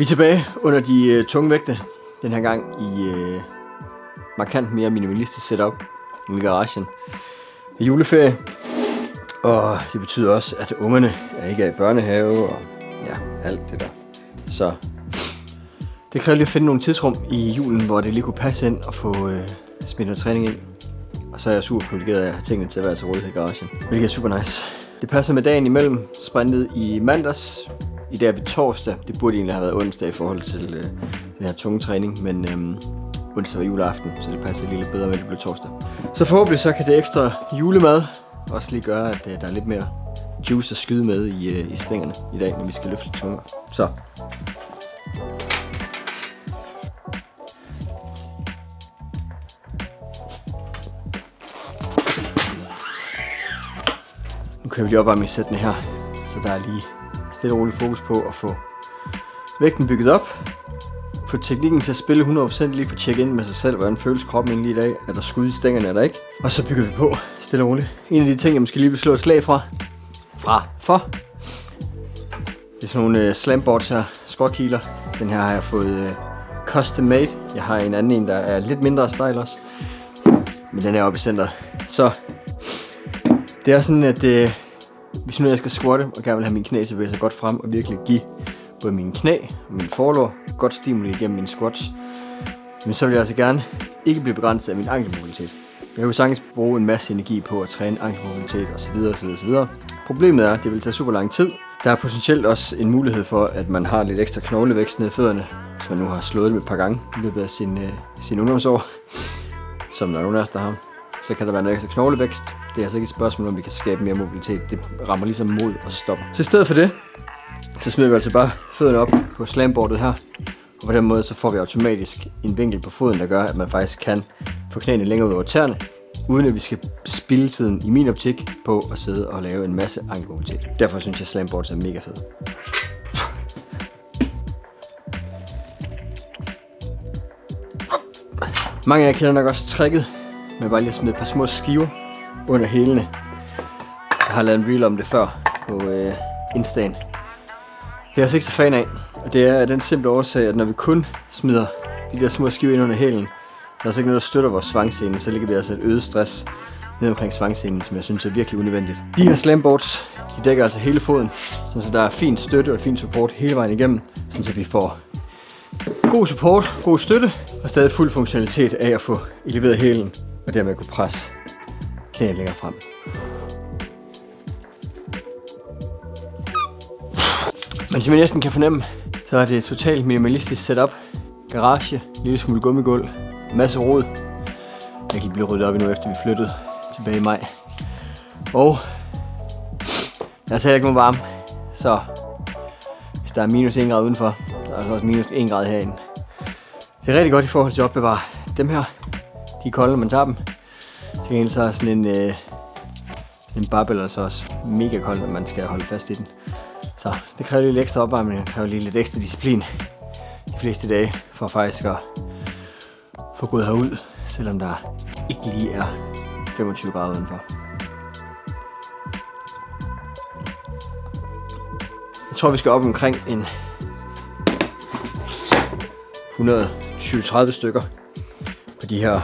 Vi er tilbage under de tunge vægte, den her gang i markant mere minimalistisk setup i garagen. Det er juleferie, og det betyder også, at ungerne ikke er i børnehave og ja, alt det der. Så det kræver lige at finde nogle tidsrum i julen, hvor det lige kunne passe ind og få smidt noget træning ind. Og så er jeg super privilegeret af at have tingene til at være til rådighed i garagen, hvilket er super nice. Det passer med dagen imellem, sprintet i mandags. I dag er vi torsdag. Det burde egentlig have været onsdag i forhold til den her tunge træning, men onsdag var juleaften, så det passer lige lidt bedre med, at det blev torsdag. Så forhåbentlig så kan det ekstra julemad også lige gøre, at der er lidt mere juice at skyde med i stængerne i dag, når vi skal løfte lidt tungere. Så. Nu kører vi lige opvarmningssættene her, så der er lige stille og roligt fokus på at få vægten bygget op, få teknikken til at spille 100%, lige få tjekke ind med sig selv, hvordan føles kroppen egentlig i dag, er der skud i stængerne, er der ikke, og så bygger vi på stille og roligt. En af de ting, jeg måske lige vil slå et slag for, det er sådan nogle slamboards her, skråkiler. Den her har jeg fået custom made. Jeg har en anden der er lidt mindre style også, men den er oppe i centret. Så det er sådan, at hvis nu jeg skal squatte og gerne vil have mine knæ til at bevæge sig godt frem og virkelig give både mine knæ og min forlår godt stimuli igennem mine squats, men så vil jeg altså gerne ikke blive begrænset af min ankelmobilitet. Jeg kan jo sagtens bruge en masse energi på at træne ankelmobilitet osv. Problemet er, at det vil tage super lang tid. Der er potentielt også en mulighed for, at man har lidt ekstra knoglevækst ned i fødderne, hvis man nu har slået det et par gange i løbet af sin ungdomsår, som der er nogen af os, der har. Så kan der være noget ekstra knoglevækst. Det er altså ikke et spørgsmål, om vi kan skabe mere mobilitet. Det rammer ligesom mod og stopper. Så i stedet for det, så smider vi altså bare fødderne op på slamboardet her. Og på den måde, så får vi automatisk en vinkel på foden, der gør, at man faktisk kan få knæene længere ud over tæerne, uden at vi skal spilde tiden, i min optik, på at sidde og lave en masse ankelmobilitet. Derfor synes jeg, at slamboards er mega fede. Mange af jer kender nok også tricket med bare lige at smide et par små skiver under hælene. Jeg har lavet en reel om det før på Insta'en. Det er jeg altså ikke så fan af, og det er af den simple årsag, at når vi kun smider de der små skiver ind under hælen, så er der altså ikke noget, der støtter vores svangscene, så ligger vi altså et øget stress ned omkring svangscenen, som jeg synes er virkelig unødvendigt. De her slamboards, de dækker altså hele foden, så der er fin støtte og fin support hele vejen igennem, så vi får god support, god støtte og stadig fuld funktionalitet af at få eleveret hælen, og dermed kunne presse knæene længere frem. Men som I næsten kan fornemme, så er det et totalt minimalistisk setup. Garage, lille smule gummigulv, masse rod. Jeg kan blive ryddet op endnu efter vi flyttede tilbage i maj. Og der er slet ikke nogen varme, så hvis der er minus 1 grad udenfor, så er der altså også minus 1 grad herinde. Det er rigtig godt i forhold til at opbevare dem her. De er kolde, når man tager dem. Til gengæld så er sådan en barbell altså også mega kold, når man skal holde fast i den. Så det kræver lige lidt ekstra opvarmning, og kræver lige lidt ekstra disciplin de fleste dage, for faktisk at få gået herud, selvom der ikke lige er 25 grader udenfor. Jeg tror, vi skal op omkring en 120-30 stykker på de her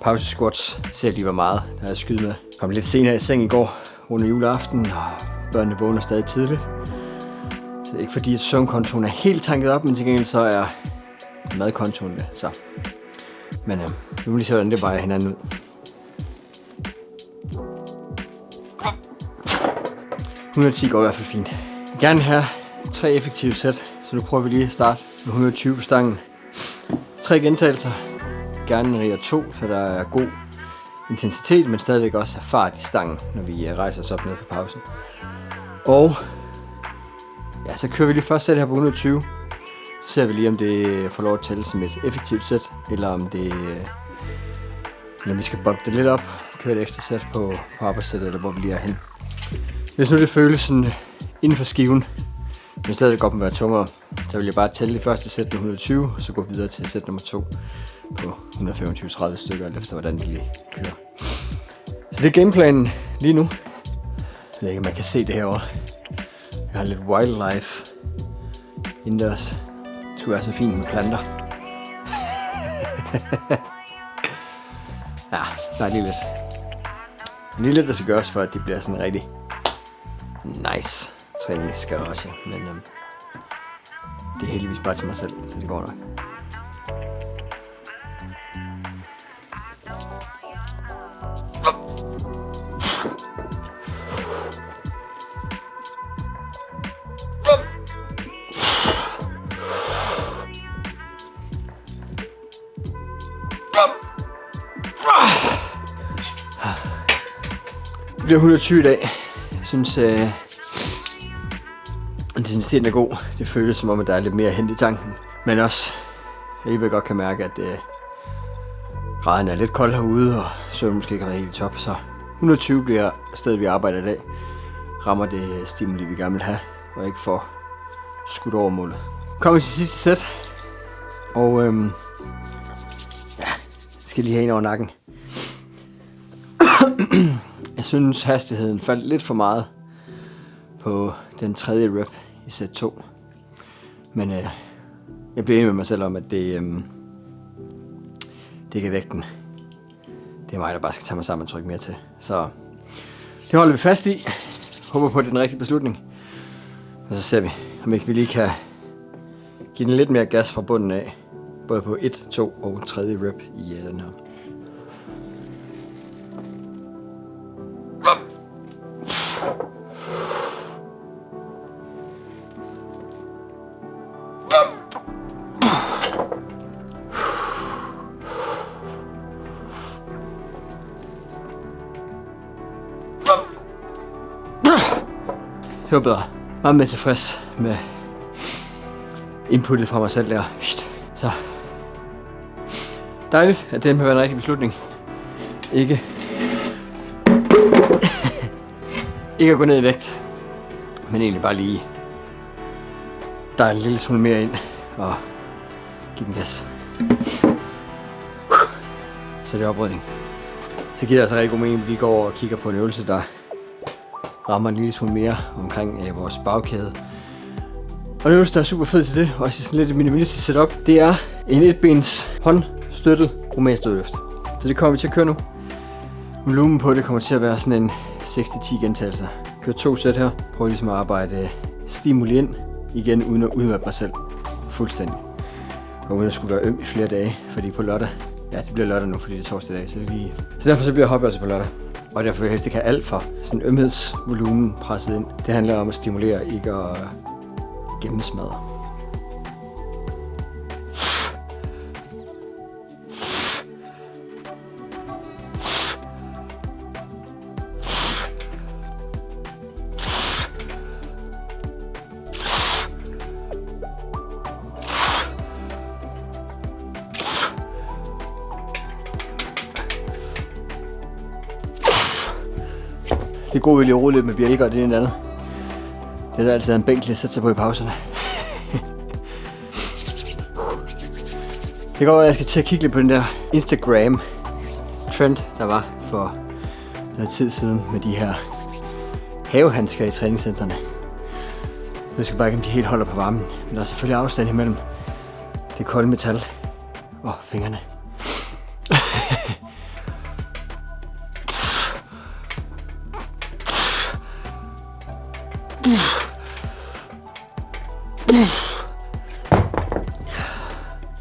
pause squats. Ser lige hvor meget der er at skyde med. Jeg kom lidt senere i seng i går under juleaften, og børnene vågner stadig tidligt. Så det er ikke fordi, at søvnkontoen er helt tanket op, men til gengæld så er madkontoen med. Så. Men nu vil lige se, hvordan det bare hinanden ud. 110 går i hvert fald fint. Jeg vil gerne have 3 effektive sæt, så nu prøver vi lige at starte med 120 på stangen. 3 gentagelser. Gerne rigere 2, så der er god intensitet, men stadigvæk også er fart i stangen, når vi rejser os op ned fra pausen. Og ja, så kører vi lige første sæt her på 120. Så ser vi lige, om det får lov at tælle som et effektivt sæt, eller om vi skal bumpe det lidt op og køre et ekstra sæt på arbejdssættet, eller hvor vi lige er hen. Hvis nu det føles sådan inden for skiven, men stadigvæk godt må være tungere, så vil jeg bare tælle det første sæt med 120, og så gå videre til sæt nummer 2 på 125-30 stykker, efter hvordan de lige kører. Så det er gameplanen lige nu. Jeg ved ikke, om man kan se det herovre. Jeg har lidt wildlife indendørs. skulle være så fint med planter. Ja, der er lige lidt. Lige lidt, der skal gøres for, at det bliver sådan en rigtig nice træningsgarage. Men det er heldigvis bare til mig selv, så det går nok. Det bliver 120 i dag. Jeg synes, intensiteten er god. Det føles som om, at der er lidt mere hen i tanken. Men også, jeg alligevel godt kan mærke, at graden er lidt kold herude, og søvn måske ikke er helt top. Så 120 bliver stedet, vi arbejder i dag. Rammer det stimuli, vi gerne vil have, og ikke får skudt over målet. Kommer til sidste sæt. Og ja, skal lige have en over nakken. Jeg synes, hastigheden faldt lidt for meget på den tredje rep i sæt 2. Men jeg blev enig med mig selv om, at det kan vægten. Det er mig, der bare skal tage mig sammen og trykke mere til. Så det holder vi fast i. Håber på, at det er den rigtige beslutning. Og så ser vi, om ikke vi lige kan give den lidt mere gas fra bunden af. Både på 1, 2 og 3. rep i den her. Det var bedre. Meget mere tilfreds med inputtet fra mig selv der. Så dejligt, at det har været en rigtig beslutning. Ikke at gå ned i vægt, men egentlig bare lige der er en lille smule mere ind og give den gas. Så det er oprydning. Så giver det altså rigtig god mening, at vi går over og kigger på en øvelse, der rammer en lille smule mere omkring vores bagkæde. Og en øvelse, der er super fed til det, også i sådan lidt et minimalistisk setup, det er en etbens håndstøttet romansk dødløft. Så det kommer vi til at køre nu. Volumen på det kommer til at være sådan en 6-10 gentagelser. Kør 2 sæt her. Prøv ligesom at arbejde stimuli ind igen, uden at udmatte mig selv fuldstændig. Og uden at skulle være øm i flere dage, fordi på lørdag, ja, det bliver lørdag nu, fordi det er torsdag i dag, så derfor så bliver hoppet altså på lørdag. Og derfor vil jeg helst ikke have alt for sådan ømhedsvolumen presset ind. Det handler om at stimulere, ikke at gennemsmadre. Det er godt, at lige roligt lidt med bjælker, og det er en andet. Det er der altid en bænk til at sætte sig på i pauserne. Det går, at jeg skal til at kigge lidt på den der Instagram-trend, der var for noget tid siden med de her havehandsker i træningscentrene. Jeg skal bare ikke, om de helt holder på varmen, men der er selvfølgelig afstand imellem det kolde metal og fingrene.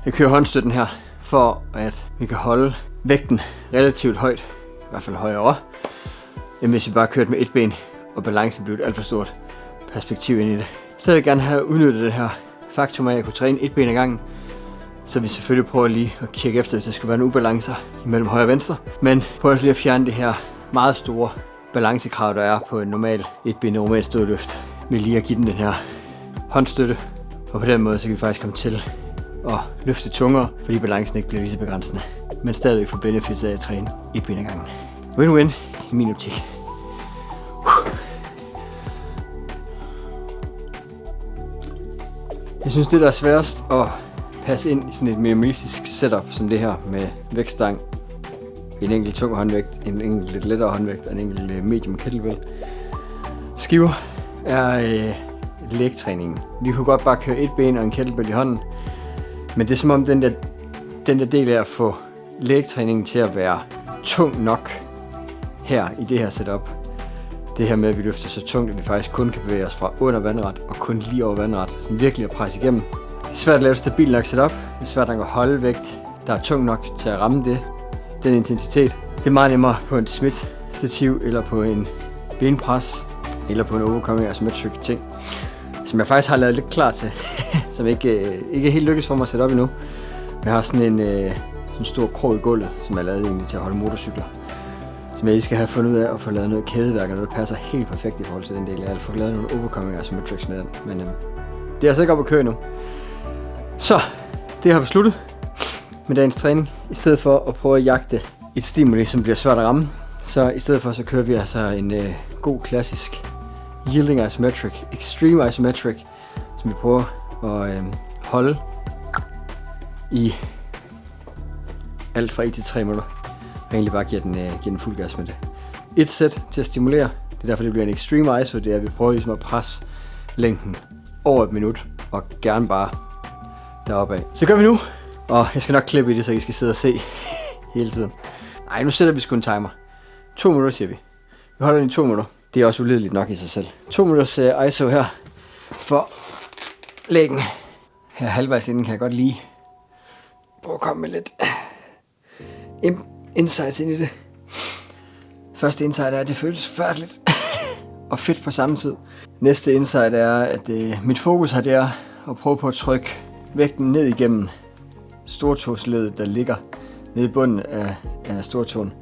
Jeg kører håndstøtten her, for at vi kan holde vægten relativt højt, i hvert fald højere, end hvis vi bare kørte med et ben, og balancen blev et alt for stort perspektiv ind i det. Så vil jeg gerne have udnyttet det her faktum af, at jeg kunne træne et ben ad gangen, så vi selvfølgelig prøver lige at tjekke efter, hvis der skulle være en ubalancer imellem højre og venstre. Men prøv lige at fjerne det her meget store balancekrav, der er på en normal etbenet romansk dødløft, med lige at give den her håndstøtte. Og på den måde, så kan vi faktisk komme til at løfte tungere, fordi balancen ikke bliver lige så begrænsende. Men stadigvæk få benefits af at træne et ben ad gangen. Win-win i min optik. Jeg synes, det der er sværest at passe ind i sådan et minimalistisk setup som det her med vægtstang, en enkelt tung håndvægt, en enkelt lidt lettere håndvægt og en enkelt medium kettlebell skiver, er lægtræningen. Vi kunne godt bare køre et ben og en kettlebell i hånden, Men det er som om den der del af at få lægtræningen til at være tung nok her i det her setup. Det her med, at vi løfter så tungt, at vi faktisk kun kan bevæge os fra under vandret og kun lige over vandret. Så virkelig at presse igennem. Det er svært at lave et stabilt nok setup. Det er svært at holde vægt, der er tung nok til at ramme den intensitet. Det er meget nemmere på en Smith-stativ, eller på en benpres, eller på en overcoming isometric ting, som jeg faktisk har lavet lidt klar til, som ikke helt lykkes for mig at sætte op endnu. Jeg har sådan en stor krog i gulvet, som jeg lavede egentlig til at holde motorcykler, som jeg skal have fundet ud af at få lavet noget kædeværk, og noget, der passer helt perfekt i forhold til den del. Jeg har fået lavet nogle overcoming isometrics med den, men det er altså ikke op at køre endnu. Så det har vi besluttet med dagens træning. I stedet for at prøve at jagte et stimuli, som bliver svært at ramme, så i stedet for så kører vi altså en god klassisk yielding isometric, extreme isometric, som vi prøver at holde i alt fra 1 til 3 minutter. Og egentlig bare giver den fuld gas med det. Et sæt til at stimulere. Det er derfor, det bliver en extreme iso. Det er, at vi prøver ligesom at presse længden over 1 minut. Og gerne bare deroppe af. Så gør vi nu. Og jeg skal nok klippe i det, så I skal sidde og se hele tiden. Nej, nu sætter vi sgu en timer. 2 minutter, siger vi. Vi holder den i 2 minutter. Det er også ulideligt nok i sig selv. 2 minutters ISO her for læggen. Her halvvejs inden kan jeg godt lige prøve at komme med lidt insights ind i det. Første insight er, at det føles færdigt og fedt på samme tid. Næste insight er, at mit fokus her det er at prøve på at trykke vægten ned igennem stortåsleddet, der ligger nede i bunden af stortåen.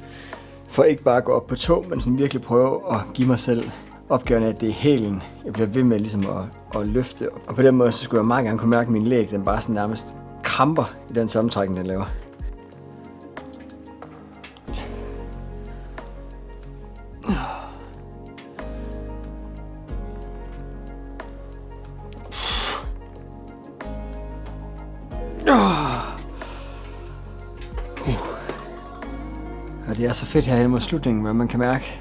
For ikke bare at gå op på tå, men sådan virkelig prøve at give mig selv opgaven af, at det er hælen, jeg bliver ved med ligesom at løfte. Og på den måde, så skulle jeg meget gerne kunne mærke, at min læg, den bare sådan nærmest kramper i den sammentrækning, den laver. Og det er så fedt herinde mod slutningen, hvor man kan mærke,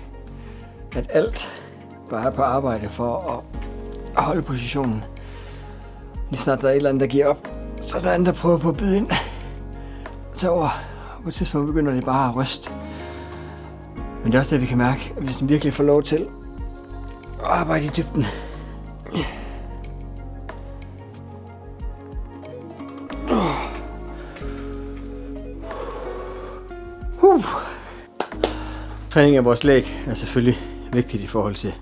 at alt bare er på arbejde for at holde positionen. Lige snart der er et eller andet, der giver op, så er der andet, der prøver på at byde ind. Tage over. Og på et tidspunkt begynder det bare at ryste. Men det er også det, vi kan mærke, at hvis den virkelig får lov til at arbejde i dybden. Træning af vores læg er selvfølgelig vigtigt i forhold til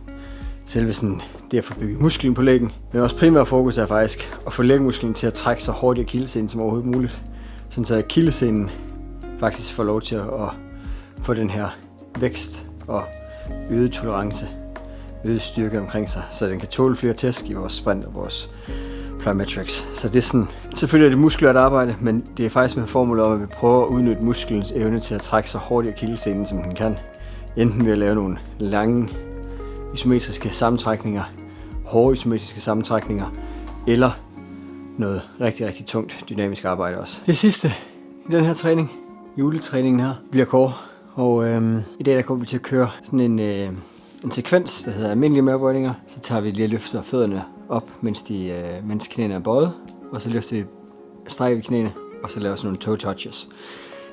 selve sådan det at få bygget musklen på læggen. Men vores primære fokus er faktisk at få lægmusklen til at trække så hurtigt akillescenen som overhovedet muligt. Sådan så akillescenen faktisk får lov til at få den her vækst og øget tolerance, øget styrke omkring sig, så den kan tåle flere tæsk i vores sprint og vores plyometrics. Så det er sådan, selvfølgelig er det muskulært arbejde, men det er faktisk med formålet om, at vi prøver at udnytte musklens evne til at trække så hurtigt akillescenen, som den kan. Enten ved at lave nogle lange isometriske sammentrækninger, hårde isometriske sammentrækninger, eller noget rigtig, rigtig tungt dynamisk arbejde også. Det sidste i den her træning, juletræningen her, bliver core. Og i dag der kommer vi til at køre sådan en sekvens, der hedder almindelige mavebøjninger. Så tager vi lige og løfter fødderne op, mens knæene er bøjet. Og så løfter vi strækker vi knæene, og så laver sådan nogle toe touches.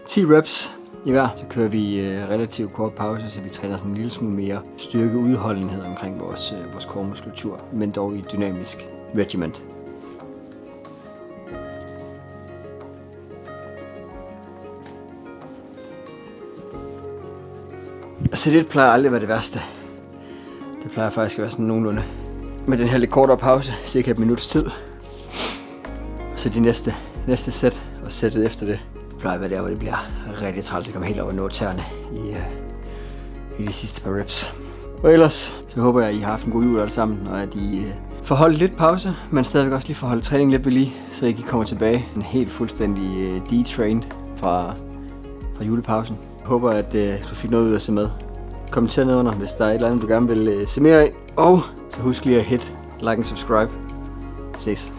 10 reps i hver, så kører vi relativt kort pause, så vi træner sådan en lille smule mere styrke udholdenhed omkring vores core-muskulatur, men dog i et dynamisk regiment. Så det plejer aldrig at være det værste. Det plejer faktisk at være sådan nogenlunde med den her lidt kortere pause, cirka et minuts tid. Og så de næste sæt og sættet efter det plejer at være der, hvor det bliver rigtig træls at komme helt over og nå tæerne i de sidste par reps. Og ellers så håber jeg, at I har haft en god jul alle sammen, og at I får holdt lidt pause, men stadigvæk også lige får holdt træningen lidt ved lige, så I ikke kommer tilbage en helt fuldstændig detrained fra julepausen. Jeg håber, at du fik noget ud at se med. Kommenter ned under, hvis der er et eller andet, du gerne vil se mere af. Og så husk lige at hit like og subscribe. Ses.